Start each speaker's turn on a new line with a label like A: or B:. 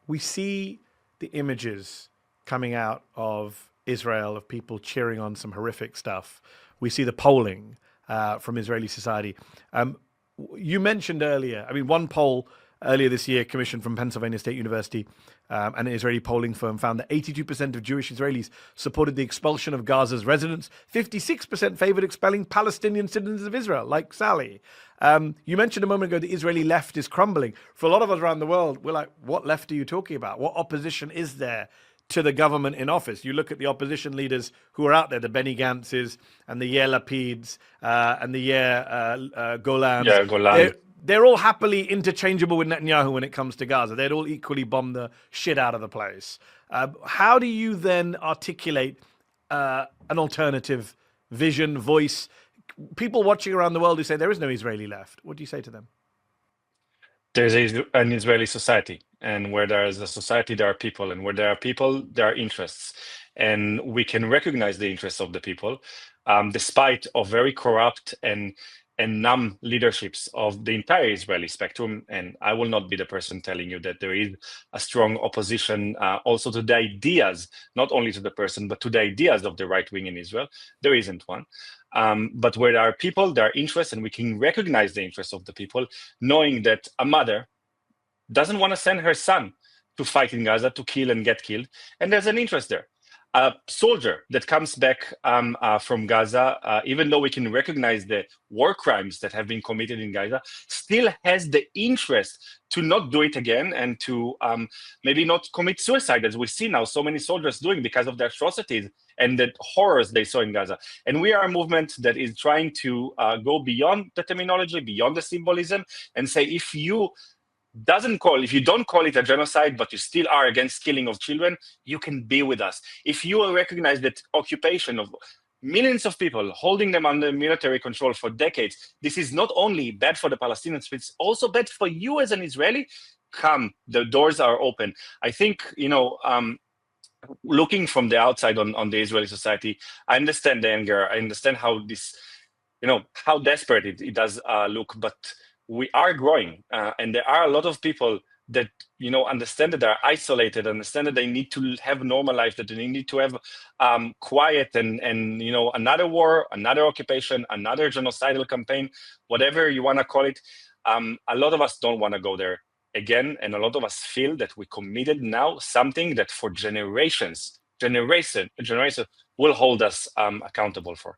A: we see the images coming out of Israel of people cheering on some horrific stuff. We see the polling from Israeli society. You mentioned earlier, I mean, one poll earlier this year commissioned from Pennsylvania State University and an Israeli polling firm found that 82% of Jewish Israelis supported the expulsion of Gaza's residents. 56% favored expelling Palestinian citizens of Israel, like Sally. You mentioned a moment ago the Israeli left is crumbling. For a lot of us around the world, we're like, what left are you talking about? What opposition is there to the government in office? You look at the opposition leaders who are out there, the Benny Gantzes and the Yair Lapids and the Yair Golans.
B: Yeah, Golan.
A: They're all happily interchangeable with Netanyahu when it comes to Gaza. They'd all equally bomb the shit out of the place. How do you then articulate an alternative vision, voice? People watching around the world who say there is no Israeli left. What do you say to them?
B: There's an Israeli society, and where there is a society, there are people, and where there are people, there are interests, and we can recognize the interests of the people, despite of very corrupt and numb leaderships of the entire Israeli spectrum. And I will not be the person telling you that there is a strong opposition also to the ideas, not only to the person, but to the ideas of the right wing in Israel. There isn't one. But where there are people, there are interests, and we can recognize the interests of the people, knowing that a mother doesn't want to send her son to fight in Gaza, to kill and get killed, and there's an interest there. A soldier that comes back from Gaza, even though we can recognize the war crimes that have been committed in Gaza, still has the interest to not do it again and to maybe not commit suicide, as we see now so many soldiers doing because of the atrocities and the horrors they saw in Gaza. And we are a movement that is trying to go beyond the terminology, beyond the symbolism, and say, if you don't call it a genocide, but you still are against killing of children, you can be with us. If you recognize that occupation of millions of people, holding them under military control for decades, this is not only bad for the Palestinians, but it's also bad for you as an Israeli, come, the doors are open. I think, looking from the outside on the Israeli society, I understand the anger. I understand how this, how desperate it does look, but we are growing, and there are a lot of people that understand that they're isolated, understand that they need to have normal life, that they need to have quiet, and another war, another occupation, another genocidal campaign, whatever you want to call it. A lot of us don't want to go there again, and a lot of us feel that we committed now something that for generations will hold us accountable for.